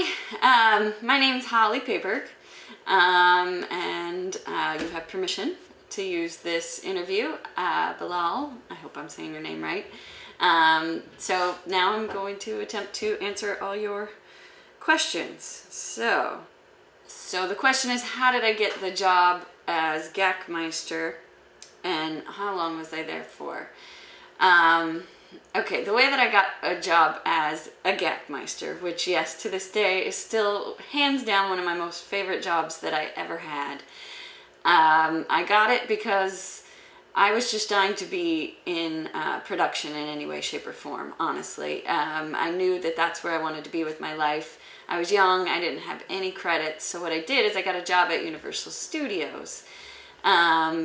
Hi, my name's Holly Payberg, and you have permission to use this interview. Bilal, I hope I'm saying your name right. So now I'm going to attempt to answer all your questions. So the question is, how did I get the job as gakmeister, and how long was I there for? Okay, the way that I got a job as a gakmeister, which yes, to this day is still hands down one of my most favorite jobs that I ever had. I got it because I was just dying to be in production in any way, shape, or form, honestly. I knew that that's where I wanted to be with my life. I was young, I didn't have any credits, so what I did is I got a job at Universal Studios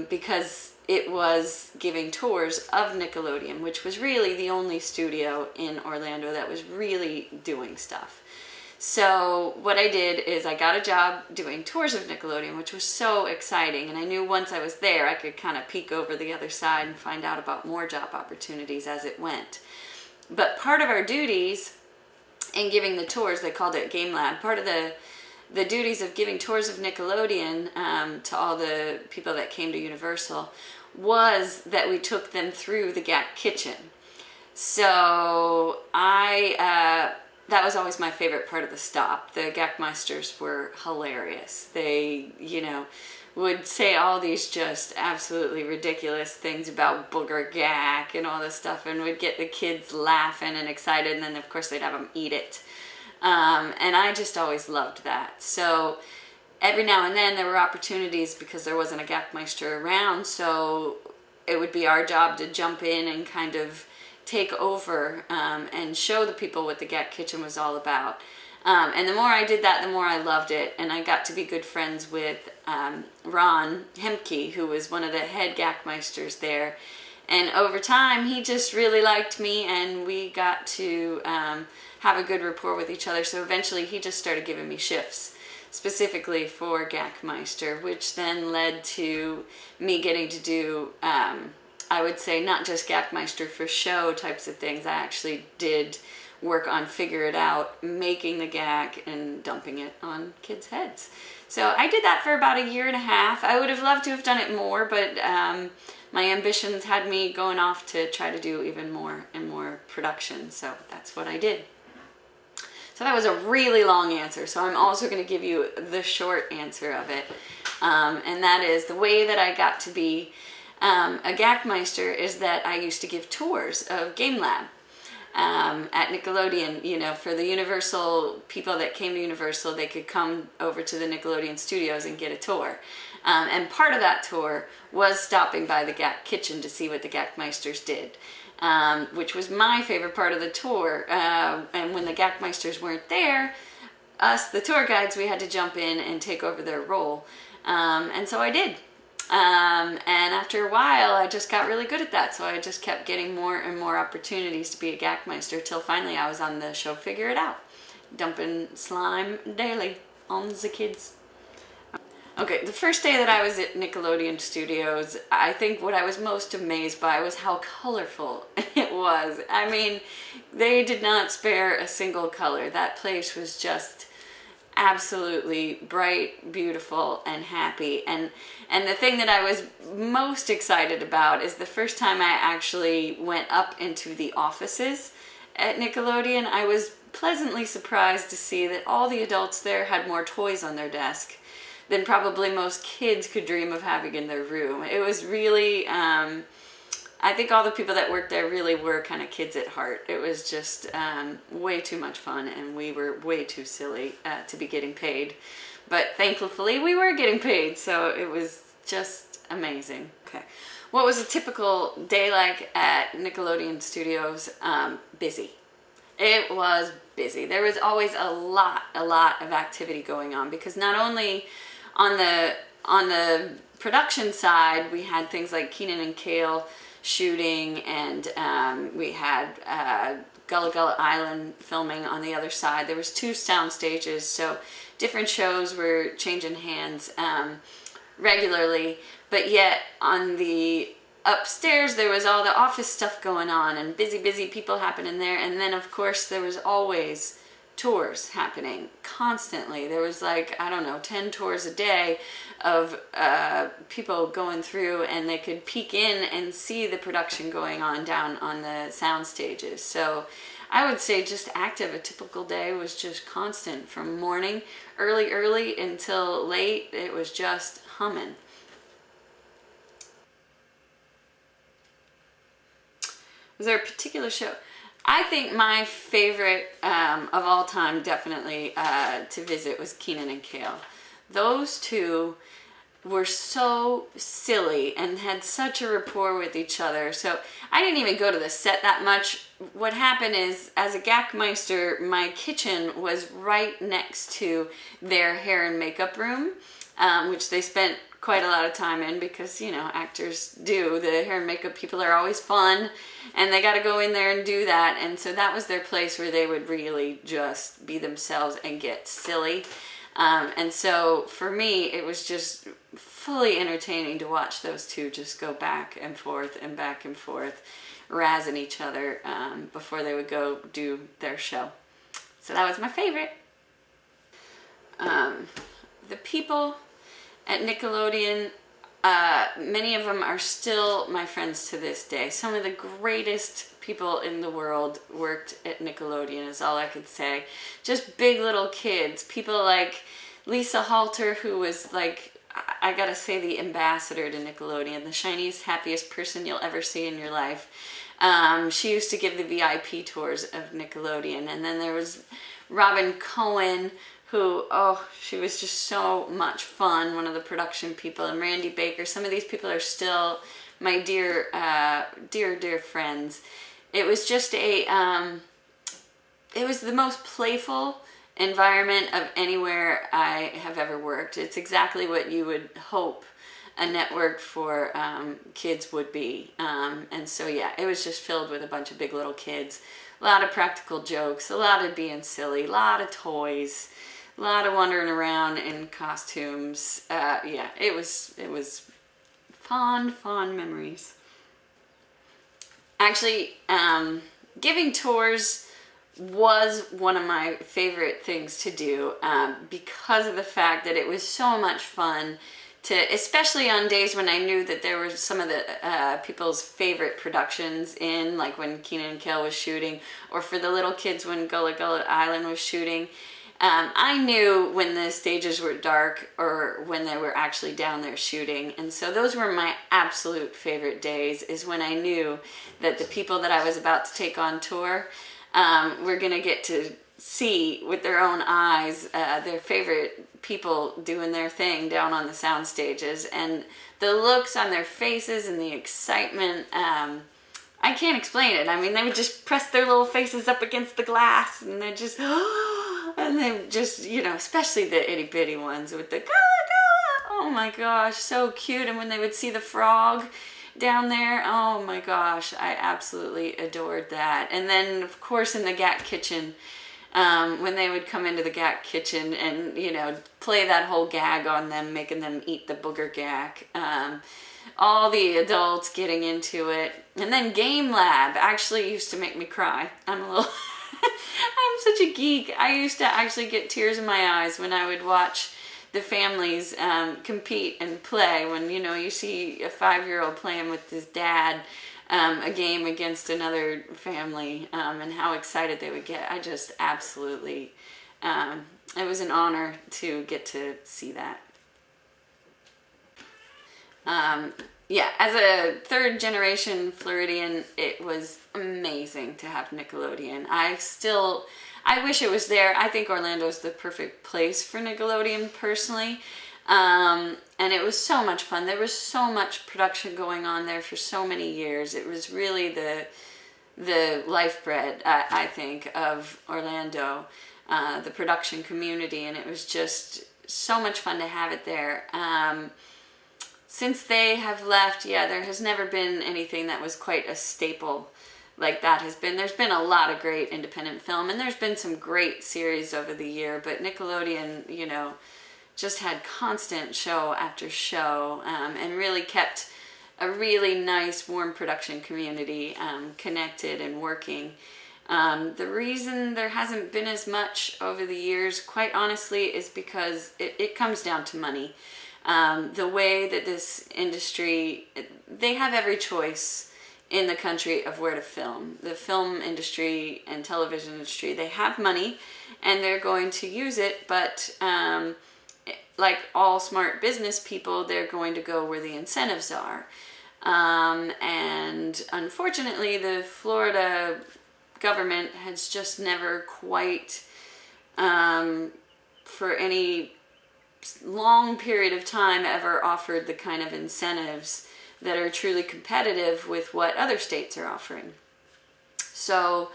because it was giving tours of Nickelodeon, which was really the only studio in Orlando that was really doing stuff. So what I did is I got a job doing tours of Nickelodeon, which was so exciting, and I knew once I was there I could kind of peek over the other side and find out about more job opportunities as it went. But part of our duties in giving the tours, they called it Game Lab, part of the duties of giving tours of Nickelodeon to all the people that came to Universal was that we took them through the Gak kitchen. So that was always my favorite part of the stop. The Gakmeisters were hilarious. They, would say all these just absolutely ridiculous things about booger gak and all this stuff, and would get the kids laughing and excited, and then of course they'd have them eat it. And I just always loved that. So every now and then there were opportunities because there wasn't a gakmeister around, so it would be our job to jump in and kind of take over and show the people what the Gak kitchen was all about. And the more I did that, the more I loved it, and I got to be good friends with Ron Hemke, who was one of the head gakmeisters there. And over time, he just really liked me, and we got to have a good rapport with each other. So eventually, he just started giving me shifts specifically for gakmeister, which then led to me getting to do, I would say, not just gakmeister for show types of things. I actually did work on figure it out, making the gak and dumping it on kids' heads. So I did that for about a year and a half. I would have loved to have done it more, but my ambitions had me going off to try to do even more and more production. So that's what I did. So that was a really long answer. So I'm also going to give you the short answer of it. And that is, the way that I got to be a gakmeister is that I used to give tours of Game Lab. At Nickelodeon, for the Universal people that came to Universal, they could come over to the Nickelodeon Studios and get a tour. And part of that tour was stopping by the Gak kitchen to see what the Gakmeisters did, which was my favorite part of the tour. And when the Gakmeisters weren't there, us, the tour guides, we had to jump in and take over their role. And so I did. And after a while, I just got really good at that. So I just kept getting more and more opportunities to be a gakmeister till finally I was on the show Figure It Out, dumping slime daily on the kids. Okay, the first day that I was at Nickelodeon Studios, I think what I was most amazed by was how colorful it was. I mean, they did not spare a single color. That place was just absolutely bright, beautiful, and happy. And the thing that I was most excited about is the first time I actually went up into the offices at Nickelodeon, I was pleasantly surprised to see that all the adults there had more toys on their desk than probably most kids could dream of having in their room. It was really, I think all the people that worked there really were kind of kids at heart. It was just way too much fun, and we were way too silly to be getting paid. But thankfully, we were getting paid, so it was just amazing. Okay, what was a typical day like at Nickelodeon Studios? Busy. It was busy. There was always a lot of activity going on, because not only on the production side, we had things like Keenan and Kale shooting, and we had Gullah Gullah Island filming on the other side. There was 2 sound stages, so different shows were changing hands regularly, but yet on the upstairs there was all the office stuff going on and busy people happening there. And then of course there was always tours happening constantly. There was like, I don't know, 10 tours a day of people going through, and they could peek in and see the production going on down on the sound stages. So I would say just active. A typical day was just constant from morning, early until late. It was just humming. Was there a particular show? I think my favorite of all time, definitely to visit, was Keenan and Kel. Those two were so silly and had such a rapport with each other. So I didn't even go to the set that much. What happened is, as a gakmeister, my kitchen was right next to their hair and makeup room, which they spent quite a lot of time in, because, you know, actors do. The hair and makeup people are always fun, and they got to go in there and do that. And so that was their place where they would really just be themselves and get silly. And so for me, it was just fully entertaining to watch those two just go back and forth, razzing each other before they would go do their show. So that was my favorite. The people at Nickelodeon, many of them are still my friends to this day. Some of the greatest people in the world worked at Nickelodeon, is all I could say. Just big little kids. People like Lisa Halter, who was like, I gotta say, the ambassador to Nickelodeon, the shiniest, happiest person you'll ever see in your life. She used to give the VIP tours of Nickelodeon. And then there was Robin Cohen, who, oh, she was just so much fun, one of the production people, and Randy Baker. Some of these people are still my dear friends. It was just it was the most playful environment of anywhere I have ever worked. It's exactly what you would hope a network for kids would be. And so, yeah, it was just filled with a bunch of big little kids. A lot of practical jokes, a lot of being silly, a lot of toys, a lot of wandering around in costumes. Yeah, it was fond memories. Actually, giving tours was one of my favorite things to do because of the fact that it was so much fun to, especially on days when I knew that there were some of the people's favorite productions in, like when Keenan and Kel was shooting, or for the little kids when Gullah Gullah Island was shooting. I knew when the stages were dark or when they were actually down there shooting. And so those were my absolute favorite days, is when I knew that the people that I was about to take on tour were going to get to see with their own eyes their favorite people doing their thing down on the sound stages. And the looks on their faces and the excitement, I can't explain it. I mean, they would just press their little faces up against the glass, and they're just... And then just, you know, especially the itty bitty ones with the oh my gosh, so cute. And when they would see the frog down there, oh my gosh, I absolutely adored that. And then, of course, in the Gak kitchen, when they would come into the Gak kitchen and, you know, play that whole gag on them, making them eat the booger gak. All the adults getting into it. And then Game Lab actually used to make me cry. I'm such a geek. I used to actually get tears in my eyes when I would watch the families compete and play. When, you know, you see a 5-year-old playing with his dad a game against another family, and how excited they would get. I just absolutely, it was an honor to get to see that. Yeah, as a third generation Floridian, it was amazing to have Nickelodeon. I wish it was there. I think Orlando is the perfect place for Nickelodeon personally. And it was so much fun. There was so much production going on there for so many years. It was really the lifeblood, I think, of Orlando, the production community, and it was just so much fun to have it there. Since they have left, yeah, there has never been anything that was quite a staple like that has been. There's been a lot of great independent film, and there's been some great series over the year, but Nickelodeon, you know, just had constant show after show, and really kept a really nice, warm production community connected and working. The reason there hasn't been as much over the years, quite honestly, is because it comes down to money. The way that this industry, they have every choice in the country of where to film. The film industry and television industry, they have money and they're going to use it, but like all smart business people, they're going to go where the incentives are. And unfortunately, the Florida government has just never quite, for any long period of time, ever offered the kind of incentives that are truly competitive with what other states are offering. So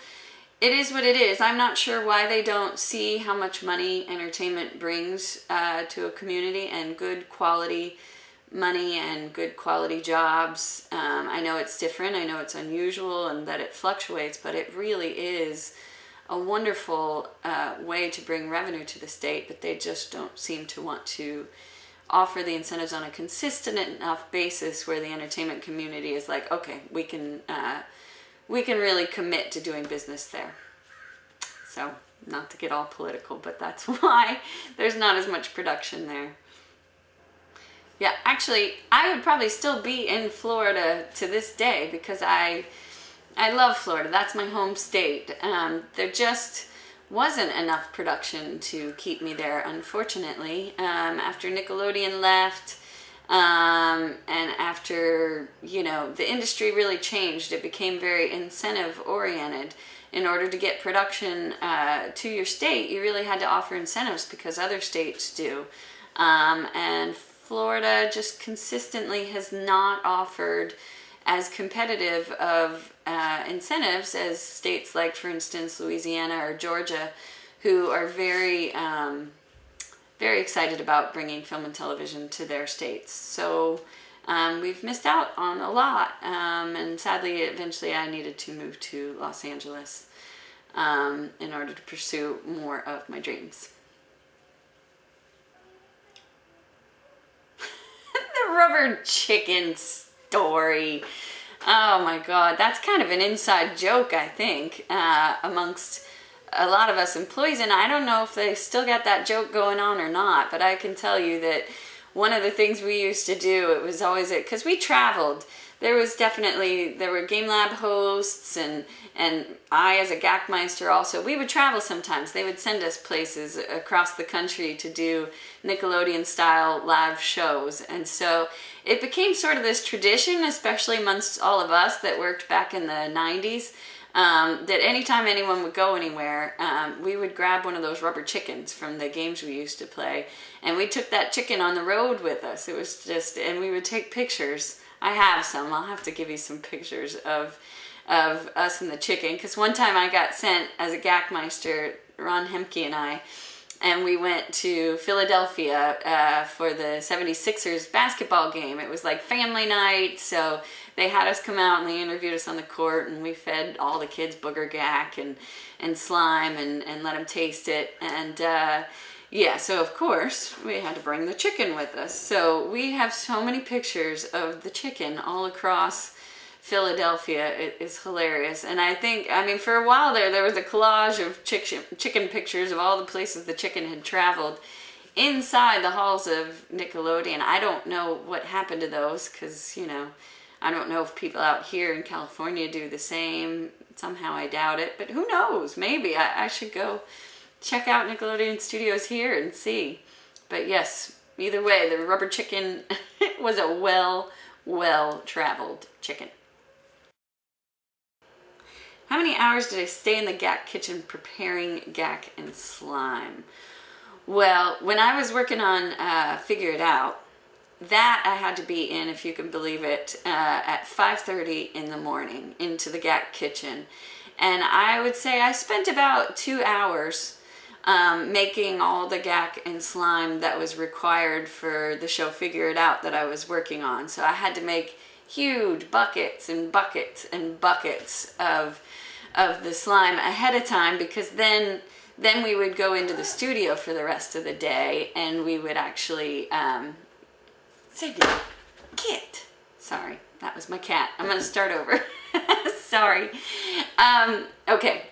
it is what it is. I'm not sure why they don't see how much money entertainment brings to a community, and good quality money and good quality jobs. I know it's different, I know it's unusual and that it fluctuates, but it really is a wonderful way to bring revenue to the state, but they just don't seem to want to offer the incentives on a consistent enough basis where the entertainment community is like, okay, we can really commit to doing business there. So, not to get all political, but that's why there's not as much production there. Yeah, actually, I would probably still be in Florida to this day because I love Florida. That's my home state. There just wasn't enough production to keep me there, unfortunately. After Nickelodeon left, and after, the industry really changed, it became very incentive-oriented. In order to get production to your state, you really had to offer incentives because other states do. And Florida just consistently has not offered as competitive of incentives as states like, for instance, Louisiana or Georgia, who are very, very excited about bringing film and television to their states. So we've missed out on a lot, and sadly, eventually I needed to move to Los Angeles in order to pursue more of my dreams. Rubber chicken story. Oh my God, that's kind of an inside joke, I think, amongst a lot of us employees, and I don't know if they still got that joke going on or not, but I can tell you that one of the things we used to do, it was always, because we traveled, there were game lab hosts, and I, as a gakmeister also, we would travel sometimes. They would send us places across the country to do Nickelodeon style live shows. And so it became sort of this tradition, especially amongst all of us that worked back in the 90s, that anytime anyone would go anywhere, we would grab one of those rubber chickens from the games we used to play, and we took that chicken on the road with us. It was just, and we would take pictures. I have some. I'll have to give you some pictures of us and the chicken, because one time I got sent as a gakmeister, Ron Hemke and we went to Philadelphia for the 76ers basketball game. It was like family night, so they had us come out and they interviewed us on the court, and we fed all the kids booger gack and slime and let them taste it. And yeah, so of course we had to bring the chicken with us. So we have so many pictures of the chicken all across Philadelphia. It is hilarious. And I think, for a while there was a collage of chicken pictures of all the places the chicken had traveled inside the halls of Nickelodeon. I don't know what happened to those, because, I don't know if people out here in California do the same. Somehow I doubt it, but who knows? Maybe I should go check out Nickelodeon Studios here and see. But yes, either way, the rubber chicken was a well-traveled chicken. How many hours did I stay in the gak kitchen preparing gak and slime? Well, when I was working on Figure It Out, that I had to be in, if you can believe it, at 5:30 in the morning into the gak kitchen. And I would say I spent about 2 hours making all the gak and slime that was required for the show Figure It Out that I was working on. So I had to make huge buckets and buckets and buckets of the slime ahead of time, because then we would go into the studio for the rest of the day, and we would actually Kit. Sorry, that was my cat. I'm gonna start over. Sorry. Okay,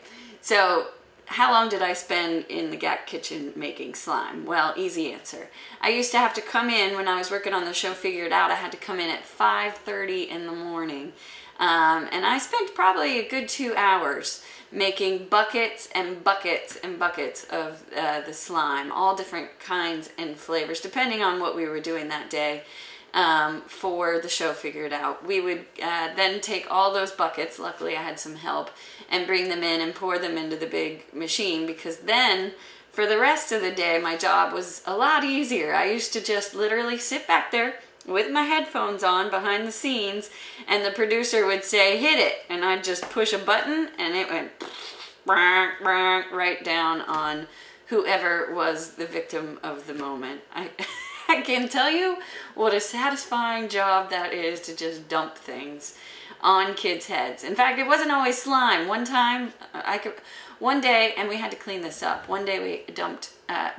So how long did I spend in the Gak kitchen making slime? Well, easy answer. I used to have to come in when I was working on the show Figure It Out. I had to come in at 5:30 in the morning. And I spent probably a good 2 hours making buckets and buckets and buckets of the slime, all different kinds and flavors, depending on what we were doing that day. For the show Figure It Out. We would then take all those buckets, luckily I had some help, and bring them in and pour them into the big machine, because then for the rest of the day my job was a lot easier. I used to just literally sit back there with my headphones on behind the scenes, and the producer would say, hit it, and I'd just push a button and it went right down on whoever was the victim of the moment. I can tell you what a satisfying job that is, to just dump things on kids' heads. In fact, it wasn't always slime. One day, and we had to clean this up. One day we dumped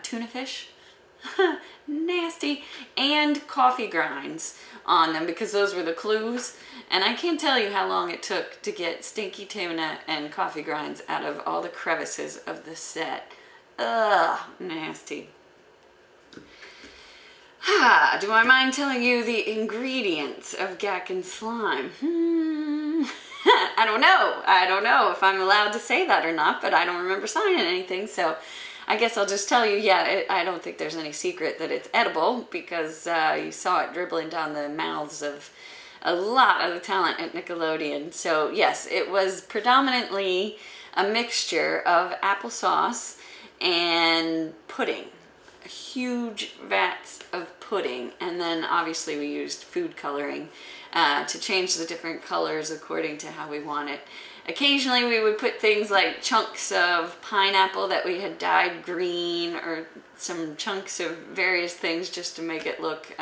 tuna fish, nasty, and coffee grinds on them, because those were the clues. And I can't tell you how long it took to get stinky tuna and coffee grinds out of all the crevices of the set. Ugh, nasty. Do I mind telling you the ingredients of Gak and slime? I don't know. I don't know if I'm allowed to say that or not, but I don't remember signing anything, so I guess I'll just tell you, yeah, I don't think there's any secret that it's edible, because you saw it dribbling down the mouths of a lot of the talent at Nickelodeon. So yes, it was predominantly a mixture of applesauce and pudding. Huge vats of pudding, and then obviously we used food coloring to change the different colors according to how we want it. Occasionally we would put things like chunks of pineapple that we had dyed green, or some chunks of various things just to make it look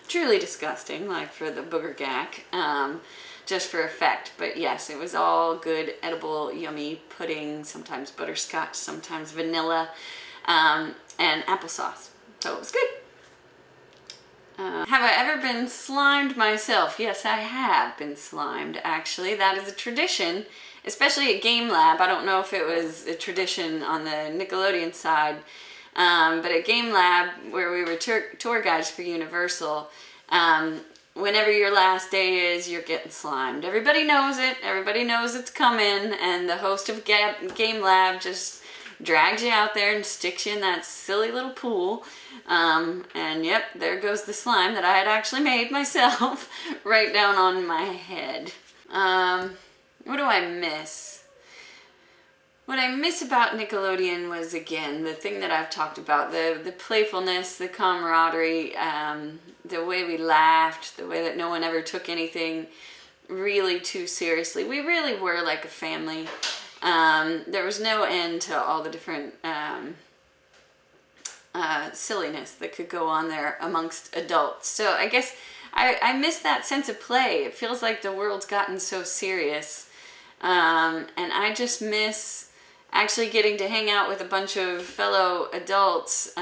truly disgusting, like for the booger Gak, just for effect. But yes, it was all good, edible, yummy pudding, sometimes butterscotch, sometimes vanilla, and applesauce. So it was good. Have I ever been slimed myself? Yes, I have been slimed, actually. That is a tradition, especially at Game Lab. I don't know if it was a tradition on the Nickelodeon side, but at Game Lab, where we were tour guides for Universal, whenever your last day is, you're getting slimed. Everybody knows it. Everybody knows it's coming, and the host of Game Lab just drags you out there and sticks you in that silly little pool. And yep, there goes the slime that I had actually made myself right down on my head. What do I miss? What I miss about Nickelodeon was, again, the thing that I've talked about, the playfulness, the camaraderie, the way we laughed, the way that no one ever took anything really too seriously. We really were like a family. There was no end to all the different silliness that could go on there amongst adults. So I guess I miss that sense of play. It feels like the world's gotten so serious, and I just miss actually getting to hang out with a bunch of fellow adults,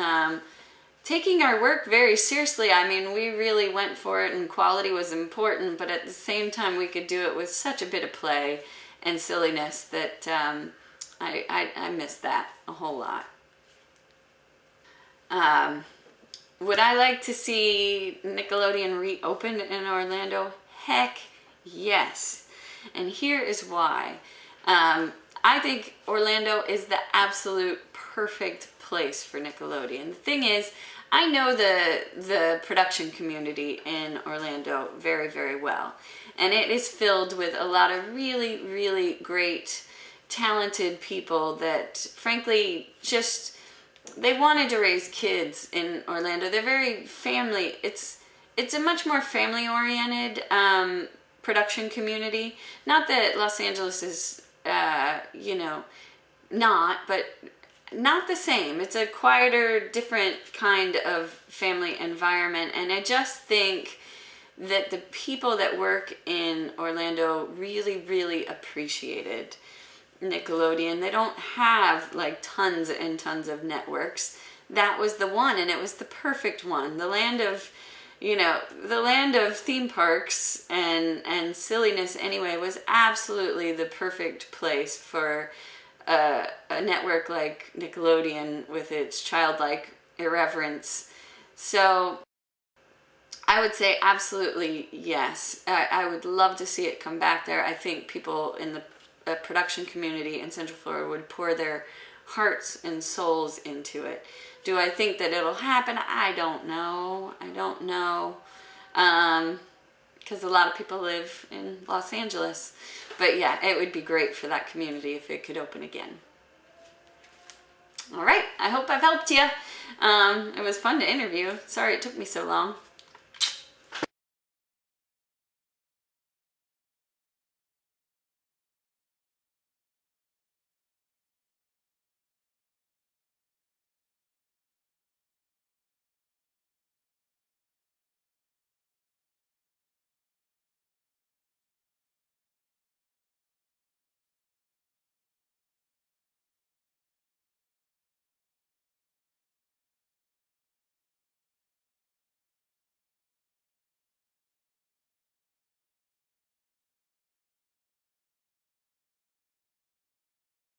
taking our work very seriously. I mean, we really went for it, and quality was important, but at the same time we could do it with such a bit of play and silliness that I miss that a whole lot. Would I like to see Nickelodeon reopened in Orlando? Heck yes. And here is why. I think Orlando is the absolute perfect place for Nickelodeon. The thing is, I know the production community in Orlando very, very well. And it is filled with a lot of really, really great, talented people that, frankly, just, they wanted to raise kids in Orlando. They're very family. It's a much more family-oriented production community. Not that Los Angeles is, not, but not the same. It's a quieter, different kind of family environment. And I just think that the people that work in Orlando really, really appreciated Nickelodeon. They don't have like tons and tons of networks. That was the one, and it was the perfect one. The land of, the land of theme parks and silliness anyway was absolutely the perfect place for a network like Nickelodeon with its childlike irreverence. So I would say absolutely yes. I would love to see it come back there. I think people in the production community in Central Florida would pour their hearts and souls into it. Do I think that it'll happen? I don't know. Because a lot of people live in Los Angeles. But yeah, it would be great for that community if it could open again. All right, I hope I've helped you. It was fun to interview. Sorry it took me so long.